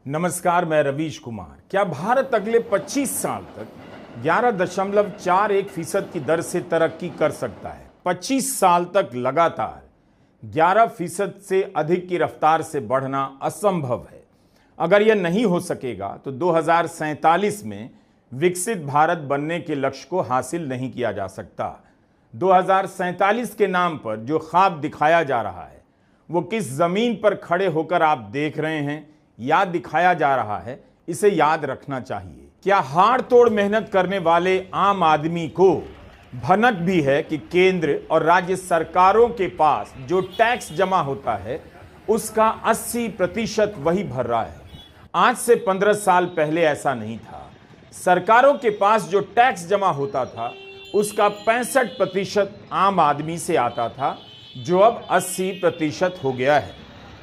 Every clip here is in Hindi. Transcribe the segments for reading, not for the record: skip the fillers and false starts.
नमस्कार, मैं रवीश कुमार। क्या भारत अगले 25 साल तक 11.41% की दर से तरक्की कर सकता है? 25 साल तक लगातार 11% से अधिक की रफ्तार से बढ़ना असंभव है। अगर यह नहीं हो सकेगा तो 2047 में विकसित भारत बनने के लक्ष्य को हासिल नहीं किया जा सकता। 2047 के नाम पर जो ख्वाब दिखाया जा रहा है वो किस जमीन पर खड़े होकर आप देख रहे हैं या दिखाया जा रहा है, इसे याद रखना चाहिए। क्या हाड़ तोड़ मेहनत करने वाले आम आदमी को भनक भी है कि केंद्र और राज्य सरकारों के पास जो टैक्स जमा होता है उसका 80% वही भर रहा है? आज से 15 साल पहले ऐसा नहीं था। सरकारों के पास जो टैक्स जमा होता था उसका 65% आम आदमी से आता था, जो अब 80% हो गया है।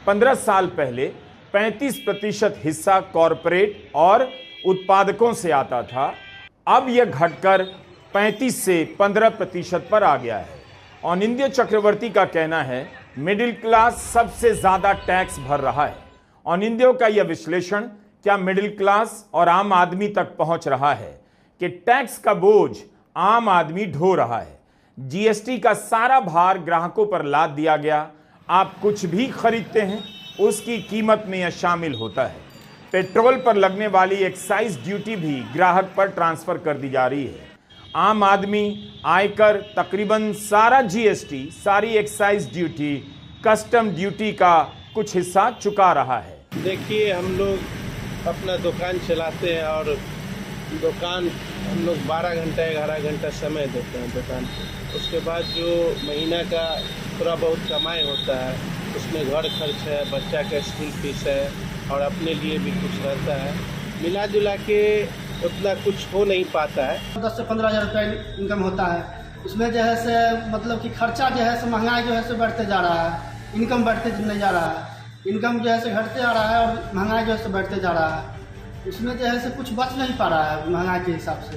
15 साल पहले 35% हिस्सा कॉरपोरेट और उत्पादकों से आता था, अब यह घटकर 35 से 15% पर आ गया है। अनिंद्य चक्रवर्ती का कहना है मिडिल क्लास सबसे ज्यादा टैक्स भर रहा है। अनिंद्य का यह विश्लेषण क्या मिडिल क्लास और आम आदमी तक पहुंच रहा है कि टैक्स का बोझ आम आदमी ढो रहा है। जीएसटी का सारा भार ग्राहकों पर लाद दिया गया। आप कुछ भी खरीदते हैं उसकी कीमत में यह शामिल होता है। पेट्रोल पर लगने वाली एक्साइज ड्यूटी भी ग्राहक पर ट्रांसफर कर दी जा रही है। आम आदमी आयकर, तकरीबन सारा जीएसटी, सारी एक्साइज ड्यूटी, कस्टम ड्यूटी का कुछ हिस्सा चुका रहा है। देखिए, हम लोग अपना दुकान चलाते हैं और दुकान हम लोग 12 घंटा 11 घंटा समय देते हैं दुकान पे। उसके बाद जो महीना का थोड़ा बहुत कमाई होता है उसमें घर खर्च है, बच्चा का स्कूल फीस है और अपने लिए भी कुछ रहता है। मिला जुला के उतना कुछ हो नहीं पाता है। 10 से 15 हज़ार रुपये इनकम होता है। उसमें जो है से मतलब कि खर्चा जो है से महंगाई जो है से बढ़ते जा रहा है, इनकम बढ़ते नहीं जा रहा है। इनकम जो है से घटते आ रहा है और महंगाई जो है से बढ़ते जा रहा है। उसमें जो है से कुछ बच नहीं पा रहा है महंगाई के हिसाब से।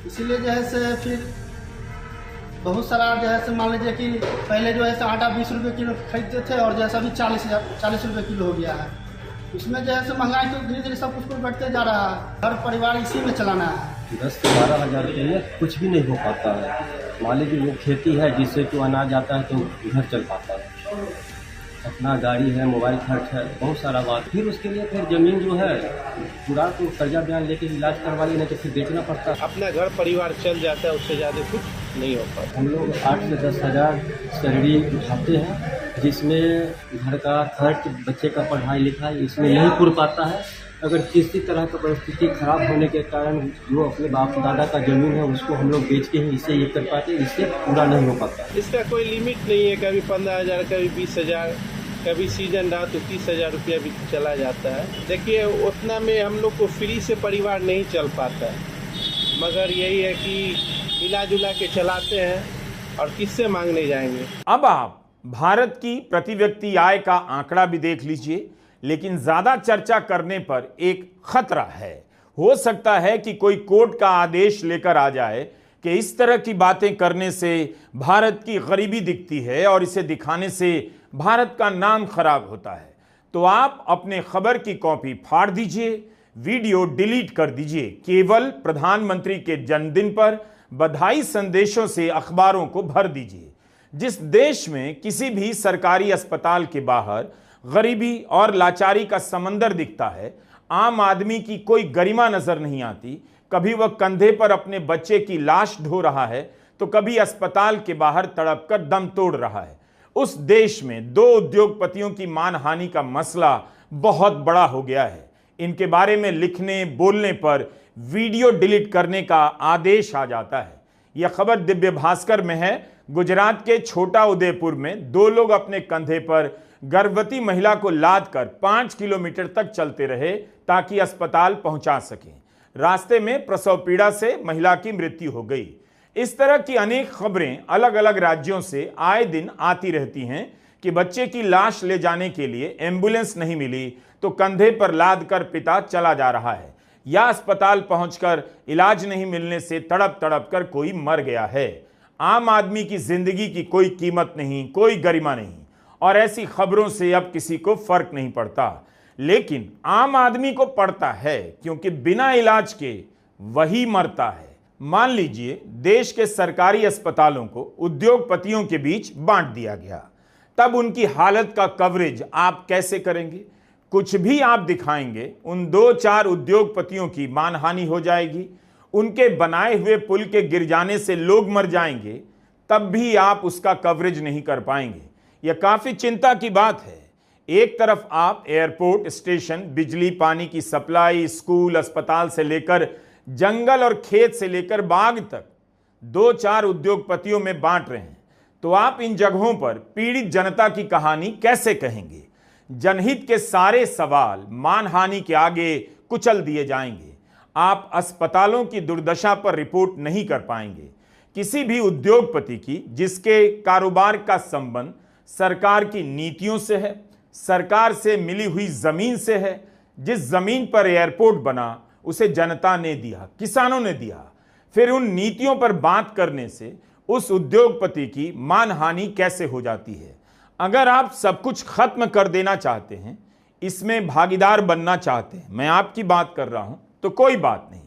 इसीलिए जो है से फिर बहुत सारा जो है से मान लीजिए कि पहले जो है से आटा 20 रुपये किलो खरीदते थे और जैसा अभी 40 रुपये किलो हो गया है। उसमें जो है से महंगाई तो धीरे धीरे सब कुछ बढ़ते जा रहा है। हर परिवार इसी में चलाना है। 10 से 12 हज़ार रुपये में कुछ भी नहीं हो पाता है। मान लीजिए वो खेती है जिससे तो अनाज आता है तो घर चल पाता है। अपना गाड़ी है, मोबाइल खर्च है, बहुत सारा बात। फिर उसके लिए फिर ज़मीन जो है पूरा तो कर्जा बयान लेके इलाज करवा लेना तो फिर बेचना पड़ता है। अपना घर परिवार चल जाता है, उससे ज़्यादा कुछ नहीं हो पाता। हम लोग 8 से 10 हज़ार सैलरी उठाते हैं, जिसमें घर का खर्च, बच्चे का पढ़ाई लिखाई इसमें नहीं पूर पाता है। अगर किसी तरह का परिस्थिति खराब होने के कारण जो अपने बाप दादा का ज़मीन है उसको हम लोग बेच के ही इससे ये कर पाते, इससे पूरा नहीं हो पाता। इसका कोई लिमिट नहीं है। कभी 15,000, कभी 20,000, कभी सीजन रहा तो 30,000 रुपया भी चला जाता है। देखिए, उतना में हम लोग को फ्री से परिवार नहीं चल पाता है, मगर यही है कि मिला जुला के चलाते हैं और किससे मांगने जाएंगे। अब आप भारत की प्रति व्यक्ति आय का आंकड़ा भी देख लीजिए, लेकिन ज्यादा चर्चा करने पर एक खतरा है। हो सकता है कि कोई कोर्ट का आदेश लेकर आ जाए कि इस तरह की बातें करने से भारत की गरीबी दिखती है और इसे दिखाने से भारत का नाम खराब होता है। तो आप अपने खबर की कॉपी फाड़ दीजिए, वीडियो डिलीट कर दीजिए। केवल प्रधानमंत्री के जन्मदिन पर बधाई संदेशों से अखबारों को भर दीजिए। जिस देश में किसी भी सरकारी अस्पताल के बाहर गरीबी और लाचारी का समंदर दिखता है, आम आदमी की कोई गरिमा नजर नहीं आती, कभी वह कंधे पर अपने बच्चे की लाश ढो रहा है तो कभी अस्पताल के बाहर तड़प कर दम तोड़ रहा है, उस देश में 2 उद्योगपतियों की मानहानि का मसला बहुत बड़ा हो गया है। इनके बारे में लिखने बोलने पर वीडियो डिलीट करने का आदेश आ जाता है। यह खबर दिव्य भास्कर में है। गुजरात के छोटा उदेपुर में 2 लोग अपने कंधे पर गर्भवती महिला को लाद कर 5 किलोमीटर तक चलते रहे ताकि अस्पताल पहुंचा सकें। रास्ते में प्रसव पीड़ा से महिला की मृत्यु हो गई। इस तरह की अनेक खबरें अलग अलग राज्यों से आए दिन आती रहती हैं कि बच्चे की लाश ले जाने के लिए एम्बुलेंस नहीं मिली तो कंधे पर लाद कर पिता चला जा रहा है, या अस्पताल पहुंचकर इलाज नहीं मिलने से तड़प तड़प कर कोई मर गया है। आम आदमी की जिंदगी की कोई कीमत नहीं, कोई गरिमा नहीं, और ऐसी खबरों से अब किसी को फर्क नहीं पड़ता। लेकिन आम आदमी को पड़ता है, क्योंकि बिना इलाज के वही मरता है। मान लीजिए देश के सरकारी अस्पतालों को उद्योगपतियों के बीच बांट दिया गया, तब उनकी हालत का कवरेज आप कैसे करेंगे? कुछ भी आप दिखाएंगे, उन 2-4 उद्योगपतियों की मानहानि हो जाएगी, उनके बनाए हुए पुल के गिर जाने से लोग मर जाएंगे, तब भी आप उसका कवरेज नहीं कर पाएंगे। यह काफी चिंता की बात है। एक तरफ आप एयरपोर्ट, स्टेशन, बिजली, पानी की सप्लाई, स्कूल, अस्पताल से लेकर जंगल और खेत से लेकर बाग तक 2-4 उद्योगपतियों में बांट रहे हैं, तो आप इन जगहों पर पीड़ित जनता की कहानी कैसे कहेंगे? जनहित के सारे सवाल मानहानि के आगे कुचल दिए जाएंगे। आप अस्पतालों की दुर्दशा पर रिपोर्ट नहीं कर पाएंगे। किसी भी उद्योगपति की जिसके कारोबार का संबंध सरकार की नीतियों से है, सरकार से मिली हुई जमीन से है, जिस जमीन पर एयरपोर्ट बना उसे जनता ने दिया, किसानों ने दिया, फिर उन नीतियों पर बात करने से उस उद्योगपति की मानहानि कैसे हो जाती है? अगर आप सब कुछ खत्म कर देना चाहते हैं, इसमें भागीदार बनना चाहते हैं, मैं आपकी बात कर रहा हूं, तो कोई बात नहीं।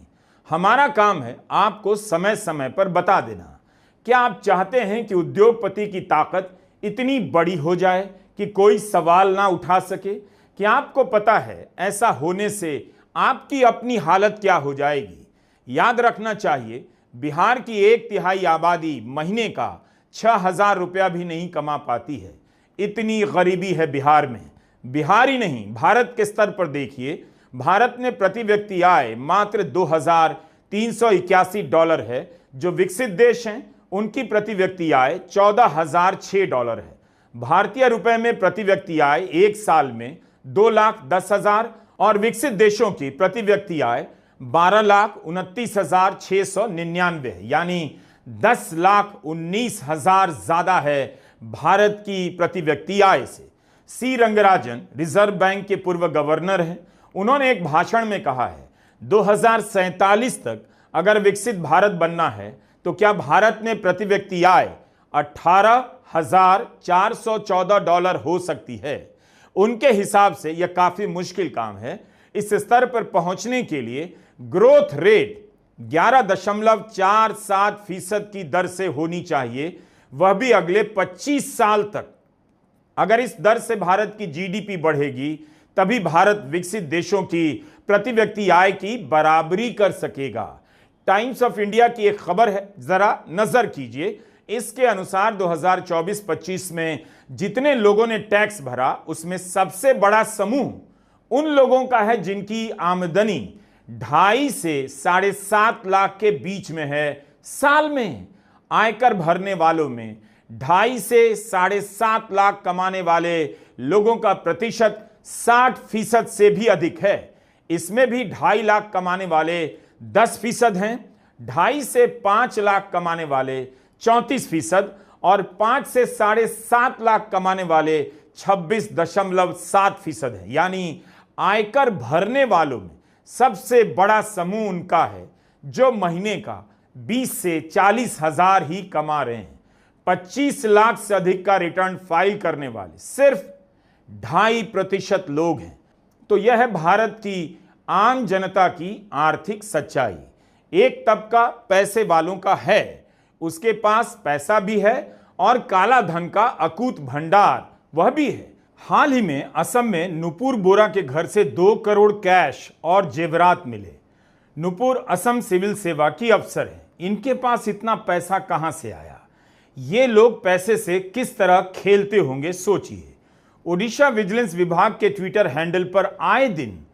हमारा काम है आपको समय समय पर बता देना। क्या आप चाहते हैं कि उद्योगपति की ताकत इतनी बड़ी हो जाए कि कोई सवाल ना उठा सके? क्या आपको पता है ऐसा होने से आपकी अपनी हालत क्या हो जाएगी? याद रखना चाहिए, बिहार की 1/3 आबादी महीने का 6,000 रुपया भी नहीं कमा पाती है। इतनी गरीबी है बिहार में। बिहार ही नहीं, भारत के स्तर पर देखिए, भारत में प्रति व्यक्ति आय मात्र $2,381 है। जो विकसित देश हैं उनकी प्रति व्यक्ति आय $14,006 है। भारतीय रुपए में प्रति व्यक्ति आय एक साल में 2,10,000 और विकसित देशों की प्रति व्यक्ति आय 12,29,699 है, यानी 10,19,000 ज्यादा है भारत की प्रति व्यक्ति आय से। सी रंगराजन रिजर्व बैंक के पूर्व गवर्नर हैं। उन्होंने एक भाषण में कहा है 2047 तक अगर विकसित भारत बनना है तो क्या भारत में प्रति व्यक्ति आय $18,414 हो सकती है। उनके हिसाब से यह काफी मुश्किल काम है। इस स्तर पर पहुंचने के लिए ग्रोथ रेट 11.47% की दर से होनी चाहिए, वह भी अगले 25 साल तक। अगर इस दर से भारत की जीडीपी बढ़ेगी तभी भारत विकसित देशों की प्रति व्यक्ति आय की बराबरी कर सकेगा। टाइम्स ऑफ इंडिया की एक खबर है, जरा नजर कीजिए। इसके अनुसार 2024-25 में जितने लोगों ने टैक्स भरा उसमें सबसे बड़ा समूह उन लोगों का है जिनकी आमदनी 2.5 से 7.5 लाख के बीच में है साल में। आयकर भरने वालों में 2.5 से 7.5 लाख कमाने वाले लोगों का प्रतिशत 60% से भी अधिक है। इसमें भी 2.5 लाख कमाने वाले 10% हैं, 2.5 से 5 लाख कमाने वाले 34% और 5 से 7.5 लाख कमाने वाले 26.7% है। यानी आयकर भरने वालों में सबसे बड़ा समूह उनका है जो महीने का 20 से 40 हजार ही कमा रहे हैं। 25 लाख से अधिक का रिटर्न फाइल करने वाले सिर्फ 2.5% लोग हैं। तो यह है भारत की आम जनता की आर्थिक सच्चाई। एक तबका पैसे वालों का है, उसके पास पैसा भी है और काला धन का अकूत भंडार वह भी है। हाल ही में असम में नुपुर बोरा के घर से 2 करोड़ कैश और जेवरात मिले। नुपुर असम सिविल सेवा की अफसर है। इनके पास इतना पैसा कहां से आया? ये लोग पैसे से किस तरह खेलते होंगे सोचिए। ओडिशा विजिलेंस विभाग के ट्विटर हैंडल पर आए दिन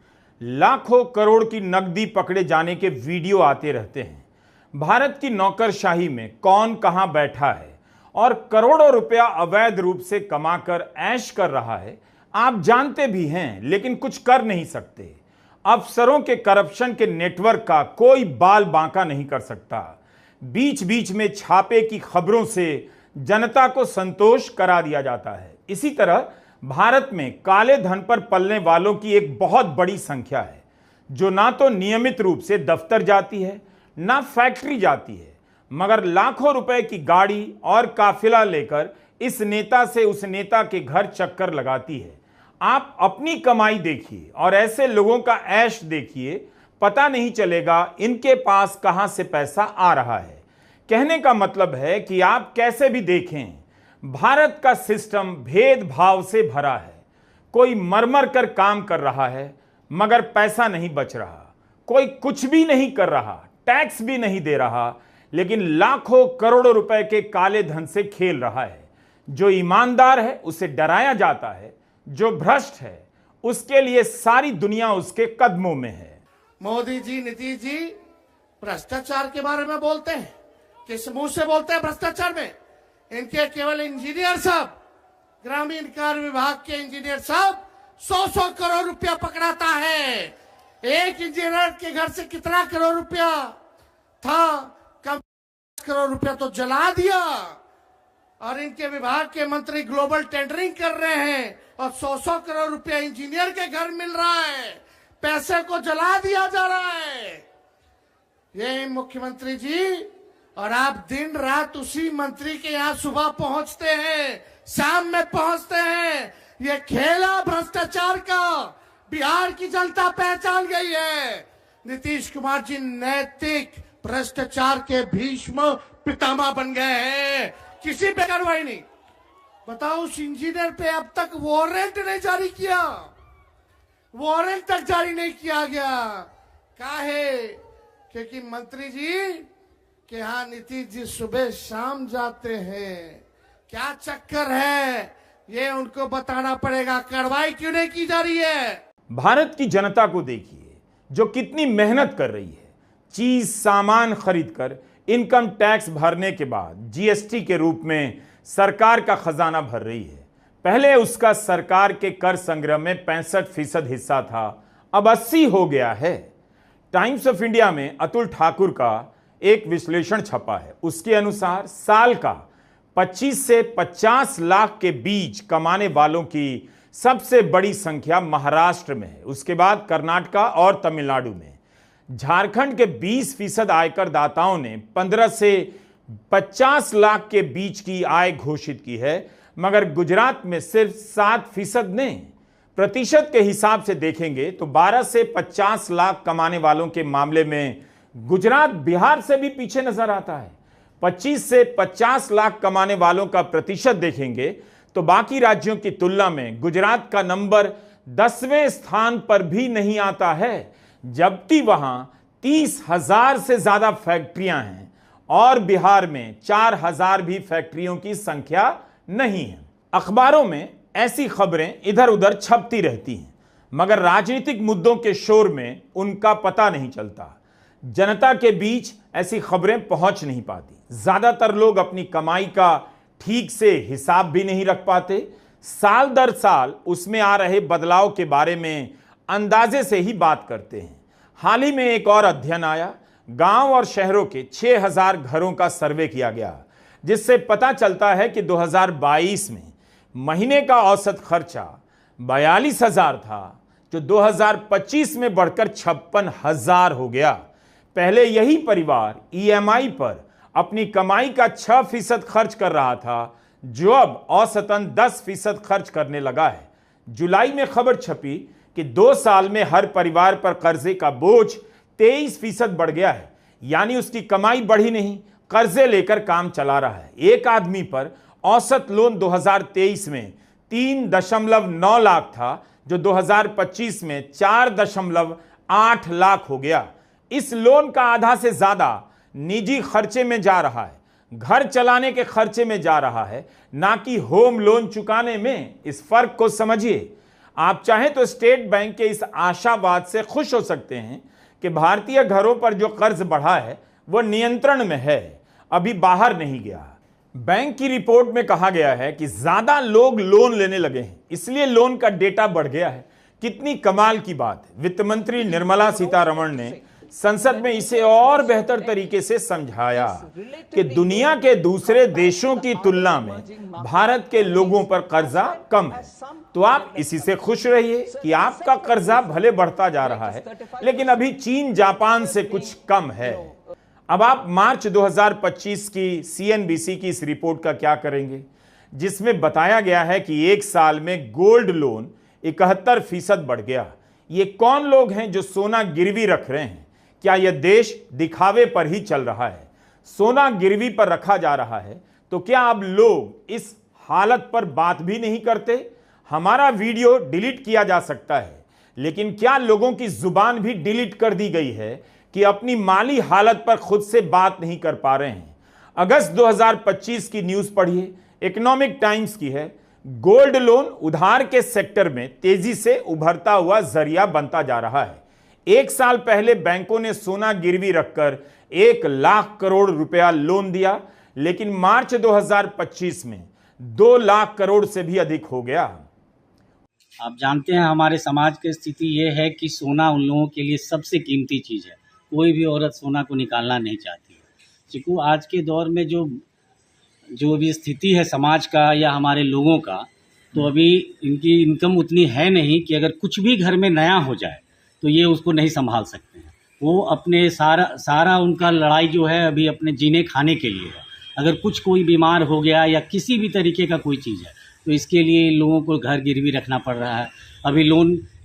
लाखों करोड़ की नकदी पकड़े जाने के वीडियो आते रहते हैं। भारत की नौकरशाही में कौन कहां बैठा है और करोड़ों रुपया अवैध रूप से कमाकर ऐश कर रहा है, आप जानते भी हैं, लेकिन कुछ कर नहीं सकते। अफसरों के करप्शन के नेटवर्क का कोई बाल बांका नहीं कर सकता। बीच बीच में छापे की खबरों से जनता को संतोष करा दिया जाता है। इसी तरह भारत में काले धन पर पलने वालों की एक बहुत बड़ी संख्या है जो ना तो नियमित रूप से दफ्तर जाती है ना फैक्ट्री जाती है, मगर लाखों रुपए की गाड़ी और काफिला लेकर इस नेता से उस नेता के घर चक्कर लगाती है। आप अपनी कमाई देखिए और ऐसे लोगों का ऐश देखिए, पता नहीं चलेगा इनके पास कहां से पैसा आ रहा है। कहने का मतलब है कि आप कैसे भी देखें, भारत का सिस्टम भेदभाव से भरा है। कोई मर कर काम कर रहा है मगर पैसा नहीं बच रहा, कोई कुछ भी नहीं कर रहा, टैक्स भी नहीं दे रहा, लेकिन लाखों करोड़ों रुपए के काले धन से खेल रहा है। जो ईमानदार है उसे डराया जाता है, जो भ्रष्ट है उसके लिए सारी दुनिया उसके कदमों में है। मोदी जी, नीतीश जी भ्रष्टाचार के बारे में बोलते हैं, किस मुंह से बोलते हैं भ्रष्टाचार में? इनके केवल इंजीनियर साहब, ग्रामीण कार्य विभाग के इंजीनियर साहब 100 करोड़ रुपया पकड़ाता है। एक इंजीनियर के घर से कितना करोड़ रुपया था? कम करोड़ रुपया तो जला दिया। और इनके विभाग के मंत्री ग्लोबल टेंडरिंग कर रहे हैं और 100 करोड़ रुपया इंजीनियर के घर मिल रहा है, पैसे को जला दिया जा रहा है। ये मुख्यमंत्री जी, और आप दिन रात उसी मंत्री के यहाँ सुबह पहुंचते हैं, शाम में पहुंचते हैं। ये खेला भ्रष्टाचार का बिहार की जनता पहचान गई है। नीतीश कुमार जी नैतिक भ्रष्टाचार के भीष्म पितामह बन गए हैं। किसी पे कार्रवाई नहीं। बताओ, उस इंजीनियर पे अब तक वारंट नहीं जारी किया, वारंट तक जारी नहीं किया गया। काहे? क्योंकि मंत्री जी के यहाँ नीतीश जी सुबह शाम जाते हैं। क्या चक्कर है ये उनको बताना पड़ेगा। कार्रवाई क्यों नहीं की जा रही है? भारत की जनता को देखिए जो कितनी मेहनत कर रही है, चीज सामान खरीदकर इनकम टैक्स भरने के बाद जीएसटी के रूप में सरकार का खजाना भर रही है। पहले उसका सरकार के कर संग्रह में 65% हिस्सा था, अब 80 हो गया है। टाइम्स ऑफ इंडिया में अतुल ठाकुर का एक विश्लेषण छपा है। उसके अनुसार साल का 25 से 50 लाख के बीच कमाने वालों की सबसे बड़ी संख्या महाराष्ट्र में है, उसके बाद कर्नाटका और तमिलनाडु में। झारखंड के 20% आयकर दाताओं ने 15 से 50 लाख के बीच की आय घोषित की है, मगर गुजरात में सिर्फ 7% ने। प्रतिशत के हिसाब से देखेंगे तो 12 से 50 लाख कमाने वालों के मामले में गुजरात बिहार से भी पीछे नजर आता है। 25 से 50 लाख कमाने वालों का प्रतिशत देखेंगे तो बाकी राज्यों की तुलना में गुजरात का नंबर 10वें स्थान पर भी नहीं आता है, जबकि वहां 30,000 से ज्यादा फैक्ट्रियां हैं और बिहार में 4,000 भी फैक्ट्रियों की संख्या नहीं है। अखबारों में ऐसी खबरें इधर उधर छपती रहती हैं, मगर राजनीतिक मुद्दों के शोर में उनका पता नहीं चलता। जनता के बीच ऐसी खबरें पहुंच नहीं पाती। ज्यादातर लोग अपनी कमाई का ठीक से हिसाब भी नहीं रख पाते। साल दर साल उसमें आ रहे बदलाव के बारे में अंदाजे से ही बात करते हैं। हाल ही में एक और अध्ययन आया, गांव और शहरों के 6,000 घरों का सर्वे किया गया, जिससे पता चलता है कि 2022 में महीने का औसत खर्चा 42,000 था, जो 2025 में बढ़कर 56,000 हो गया। पहले यही परिवार ईएमआई पर अपनी कमाई का 6% खर्च कर रहा था, जो अब औसतन 10% खर्च करने लगा है। जुलाई में खबर छपी कि 2 साल में हर परिवार पर कर्जे का बोझ 23% बढ़ गया है। यानी उसकी कमाई बढ़ी नहीं, कर्जे लेकर काम चला रहा है। एक आदमी पर औसत लोन 2023 में 3.9 लाख था, जो 2025 में 4.8 लाख हो गया। इस लोन का आधा से ज्यादा निजी खर्चे में जा रहा है, घर चलाने के खर्चे में जा रहा है, ना कि होम लोन चुकाने में। इस फर्क को समझिए। आप चाहें तो स्टेट बैंक के इस आशावाद से खुश हो सकते हैं कि भारतीय घरों पर जो कर्ज बढ़ा है वो नियंत्रण में है, अभी बाहर नहीं गया। बैंक की रिपोर्ट में कहा गया है कि ज्यादा लोग लोन लेने लगे हैं, इसलिए लोन का डेटा बढ़ गया है। कितनी कमाल की बात है। वित्त मंत्री निर्मला सीतारमण ने संसद में इसे और बेहतर तरीके से समझाया कि दुनिया के दूसरे देशों की तुलना में भारत के लोगों पर कर्जा कम है। तो आप इसी से खुश रहिए कि आपका कर्जा भले बढ़ता जा रहा है, लेकिन अभी चीन जापान से कुछ कम है। अब आप मार्च 2025 की सीएनबीसी की इस रिपोर्ट का क्या करेंगे, जिसमें बताया गया है कि एक साल में गोल्ड लोन 71% बढ़ गया। ये कौन लोग हैं जो सोना गिरवी रख रहे हैं? क्या यह देश दिखावे पर ही चल रहा है? सोना गिरवी पर रखा जा रहा है तो क्या अब लोग इस हालत पर बात भी नहीं करते? हमारा वीडियो डिलीट किया जा सकता है, लेकिन क्या लोगों की जुबान भी डिलीट कर दी गई है कि अपनी माली हालत पर खुद से बात नहीं कर पा रहे हैं? अगस्त 2025 की न्यूज पढ़िए, इकोनॉमिक टाइम्स की है। गोल्ड लोन उधार के सेक्टर में तेजी से उभरता हुआ जरिया बनता जा रहा है। एक साल पहले बैंकों ने सोना गिरवी रखकर 1 लाख करोड़ रुपया लोन दिया, लेकिन मार्च 2025 में 2 लाख करोड़ से भी अधिक हो गया। आप जानते हैं हमारे समाज की स्थिति ये है कि सोना उन लोगों के लिए सबसे कीमती चीज़ है। कोई भी औरत सोना को निकालना नहीं चाहती है। चिकू, आज के दौर में जो भी स्थिति है समाज का या हमारे लोगों का, तो अभी इनकी इनकम उतनी है नहीं कि अगर कुछ भी घर में नया हो जाए तो ये उसको नहीं संभाल सकते हैं। वो अपने सारा उनका लड़ाई जो है अभी अपने जीने खाने के लिए है। अगर कुछ कोई बीमार हो गया या किसी भी तरीके का कोई चीज़ है तो इसके लिए लोगों को घर गिरवी रखना पड़ रहा है। अभी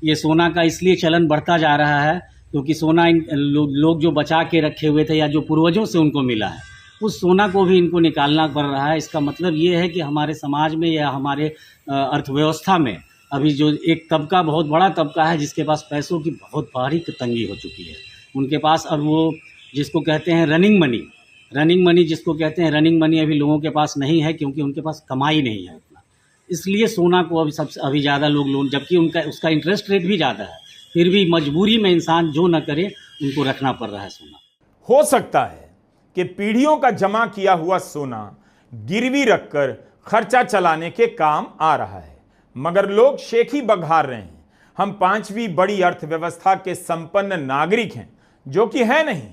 ये सोना का इसलिए चलन बढ़ता जा रहा है क्योंकि सोना लोग जो बचा के रखे हुए थे या जो पूर्वजों से उनको मिला है, उस सोना को भी इनको निकालना पड़ रहा है। इसका मतलब ये है कि हमारे समाज में या हमारे अर्थव्यवस्था में अभी जो एक तबका, बहुत बड़ा तबका है जिसके पास पैसों की बहुत भारी तंगी हो चुकी है। उनके पास अब वो जिसको कहते हैं रनिंग मनी जिसको कहते हैं रनिंग मनी अभी लोगों के पास नहीं है, क्योंकि उनके पास कमाई नहीं है उतना। इसलिए सोना को अभी ज़्यादा लोग लोन, जबकि उसका इंटरेस्ट रेट भी ज़्यादा है, फिर भी मजबूरी में इंसान जो न करे उनको रखना पड़ रहा है सोना। हो सकता है कि पीढ़ियों का जमा किया हुआ सोना गिरवी रखकर खर्चा चलाने के काम आ रहा है, मगर लोग शेखी बघार रहे हैं। हम 5वीं बड़ी अर्थव्यवस्था के संपन्न नागरिक हैं, जो कि है नहीं।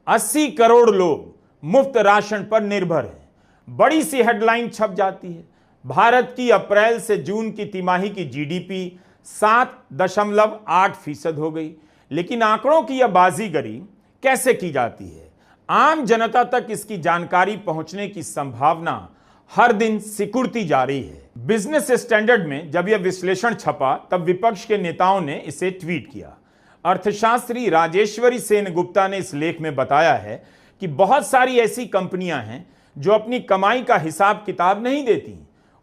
80 करोड़ लोग मुफ्त राशन पर निर्भर हैं। बड़ी सी हेडलाइन छप जाती है, भारत की अप्रैल से जून की तिमाही की जीडीपी 7.8% हो गई। लेकिन आंकड़ों की यह बाजीगरी कैसे की जाती है? आम जनता तक इसकी जानकारी पहुंचने की संभावना हर दिन सिकुड़ती जा रही है। बिजनेस स्टैंडर्ड में जब यह विश्लेषण छपा तब विपक्ष के नेताओं ने इसे ट्वीट किया। अर्थशास्त्री राजेश्वरी सेनगुप्ता ने इस लेख में बताया है कि बहुत सारी ऐसी कंपनियां हैं जो अपनी कमाई का हिसाब किताब नहीं देती।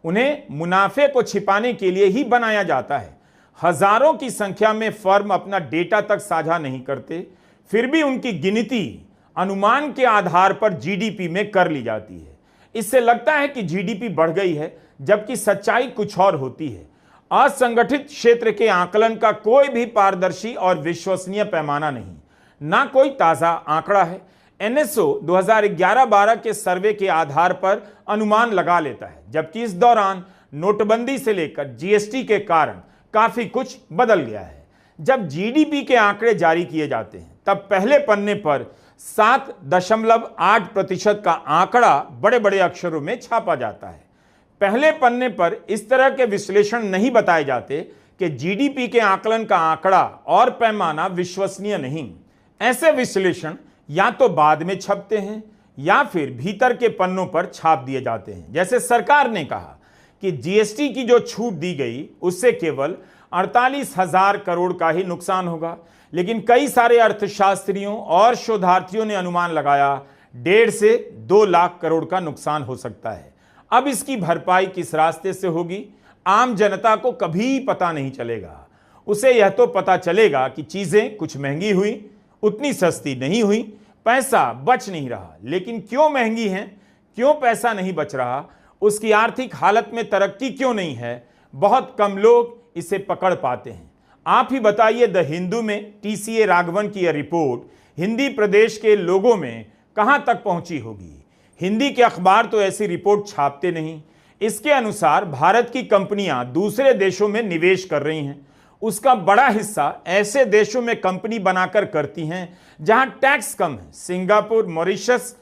उन्हें मुनाफे को छिपाने के लिए ही बनाया जाता है। हजारों की संख्या में फर्म अपना डेटा तक साझा नहीं करते, फिर भी उनकी गिनती अनुमान के आधार पर जीडीपी में कर ली जाती है। इससे लगता है कि जीडीपी बढ़ गई है, जबकि सच्चाई कुछ और होती है। असंगठित क्षेत्र के आकलन का कोई भी पारदर्शी और विश्वसनीय पैमाना नहीं, ना कोई ताजा आंकड़ा है। एनएसओ 2011-12 के सर्वे के आधार पर अनुमान लगा लेता है, जबकि इस दौरान नोटबंदी से लेकर जीएसटी के कारण काफी कुछ बदल गया है। जब जीडीपी के आंकड़े जारी किए जाते हैं तब पहले पन्ने पर 7.8% का आंकड़ा बड़े बड़े अक्षरों में छापा जाता है। पहले पन्ने पर इस तरह के विश्लेषण नहीं बताए जाते कि जीडीपी के आकलन का आंकड़ा और पैमाना विश्वसनीय नहीं। ऐसे विश्लेषण या तो बाद में छपते हैं या फिर भीतर के पन्नों पर छाप दिए जाते हैं। जैसे सरकार ने कहा कि जीएसटी की जो छूट दी गई उससे केवल 48,000 करोड़ का ही नुकसान होगा, लेकिन कई सारे अर्थशास्त्रियों और शोधार्थियों ने अनुमान लगाया 1.5 से 2 लाख करोड़ का नुकसान हो सकता है। अब इसकी भरपाई किस रास्ते से होगी, आम जनता को कभी पता नहीं चलेगा। उसे यह तो पता चलेगा कि चीजें कुछ महंगी हुई, उतनी सस्ती नहीं हुई, पैसा बच नहीं रहा। लेकिन क्यों महंगी हैं, क्यों पैसा नहीं बच रहा, उसकी आर्थिक हालत में तरक्की क्यों नहीं है, बहुत कम लोग इसे पकड़ पाते हैं। आप ही बताइए, द हिंदू में टीसीए राघवन की यह रिपोर्ट हिंदी प्रदेश के लोगों में कहां तक पहुंची होगी। हिंदी के अखबार तो ऐसी रिपोर्ट छापते नहीं। इसके अनुसार भारत की कंपनियां दूसरे देशों में निवेश कर रही हैं। उसका बड़ा हिस्सा ऐसे देशों में कंपनी बनाकर करती हैं जहां टैक्स कम है। सिंगापुर, मॉरिशस,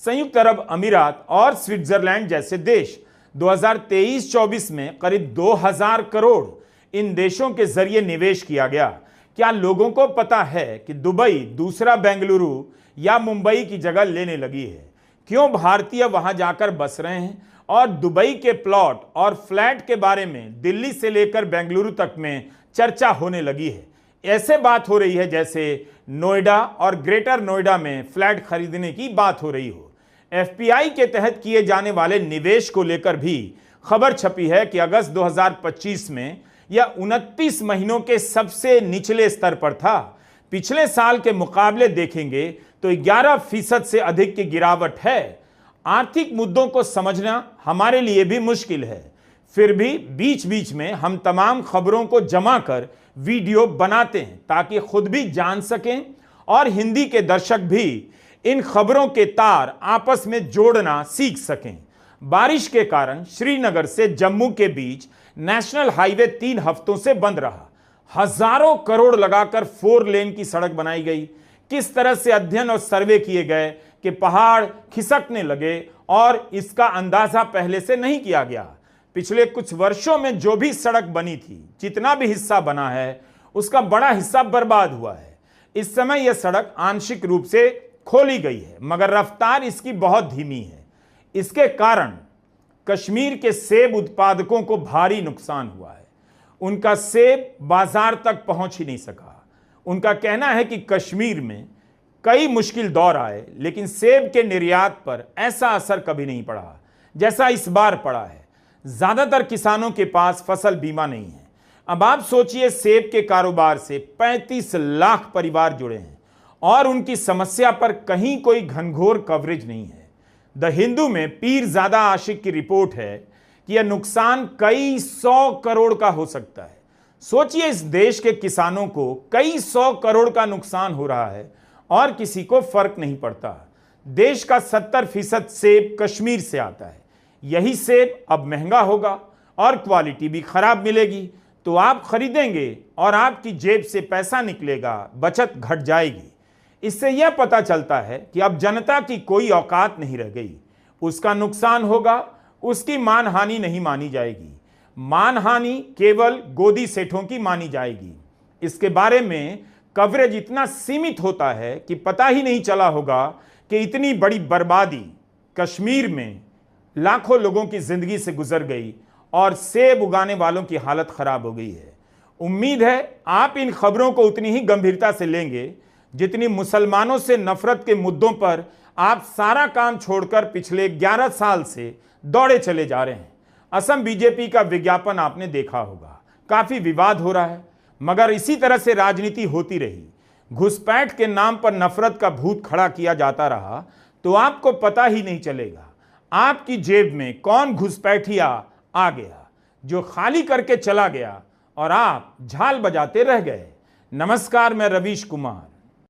संयुक्त अरब अमीरात और स्विट्जरलैंड जैसे देश। 2023-24 में करीब 2000 करोड़ इन देशों के जरिए निवेश किया गया। क्या लोगों को पता है कि दुबई दूसरा बेंगलुरु या मुंबई की जगह लेने लगी है? क्यों भारतीय वहां जाकर बस रहे हैं और दुबई के प्लॉट और फ्लैट के बारे में दिल्ली से लेकर बेंगलुरु तक में चर्चा होने लगी है। ऐसे बात हो रही है जैसे नोएडा और ग्रेटर नोएडा में फ्लैट खरीदने की बात हो रही हो। एफपीआई के तहत किए जाने वाले निवेश को लेकर भी खबर छपी है कि अगस्त 2025 में यह 29 महीनों के सबसे निचले स्तर पर था। पिछले साल के मुकाबले देखेंगे तो 11% से अधिक की गिरावट है। आर्थिक मुद्दों को समझना हमारे लिए भी मुश्किल है, फिर भी बीच बीच में हम तमाम खबरों को जमा कर वीडियो बनाते हैं ताकि खुद भी जान सकें और हिंदी के दर्शक भी इन खबरों के तार आपस में जोड़ना सीख सकें। बारिश के कारण श्रीनगर से जम्मू के बीच नेशनल हाईवे 3 हफ्तों से बंद रहा। हजारों करोड़ लगाकर 4 लेन की सड़क बनाई गई। किस तरह से अध्ययन और सर्वे किए गए कि पहाड़ खिसकने लगे और इसका अंदाजा पहले से नहीं किया गया। पिछले कुछ वर्षों में जो भी सड़क बनी थी, जितना भी हिस्सा बना है, उसका बड़ा हिस्सा बर्बाद हुआ है। इस समय यह सड़क आंशिक रूप से खोली गई है, मगर रफ्तार इसकी बहुत धीमी है। इसके कारण कश्मीर के सेब उत्पादकों को भारी नुकसान हुआ है। उनका सेब बाजार तक पहुंच ही नहीं सका। उनका कहना है कि कश्मीर में कई मुश्किल दौर आए, लेकिन सेब के निर्यात पर ऐसा असर कभी नहीं पड़ा जैसा इस बार पड़ा है। ज्यादातर किसानों के पास फसल बीमा नहीं है। अब आप सोचिए, सेब के कारोबार से 35 लाख परिवार जुड़े हैं और उनकी समस्या पर कहीं कोई घनघोर कवरेज नहीं है। द हिंदू में पीरजादा आशिक की रिपोर्ट है कि यह नुकसान कई 100 करोड़ का हो सकता है। सोचिए, इस देश के किसानों को कई 100 करोड़ का नुकसान हो रहा है और किसी को फर्क नहीं पड़ता। देश का 70% सेब कश्मीर से आता है। यही सेब अब महंगा होगा और क्वालिटी भी खराब मिलेगी, तो आप खरीदेंगे और आपकी जेब से पैसा निकलेगा, बचत घट जाएगी। इससे यह पता चलता है कि अब जनता की कोई औकात नहीं रह गई। उसका नुकसान होगा, उसकी मानहानि नहीं मानी जाएगी। मानहानि केवल गोदी सेठों की मानी जाएगी। इसके बारे में कवरेज इतना सीमित होता है कि पता ही नहीं चला होगा कि इतनी बड़ी बर्बादी कश्मीर में लाखों लोगों की जिंदगी से गुजर गई और सेब उगाने वालों की हालत खराब हो गई है। उम्मीद है आप इन खबरों को उतनी ही गंभीरता से लेंगे जितनी मुसलमानों से नफरत के मुद्दों पर आप सारा काम छोड़कर पिछले 11 साल से दौड़े चले जा रहे हैं। असम बीजेपी का विज्ञापन आपने देखा होगा, काफी विवाद हो रहा है, मगर इसी तरह से राजनीति होती रही, घुसपैठ के नाम पर नफरत का भूत खड़ा किया जाता रहा, तो आपको पता ही नहीं चलेगा आपकी जेब में कौन घुसपैठिया आ गया जो खाली करके चला गया और आप झाल बजाते रह गए। नमस्कार, मैं रवीश कुमार।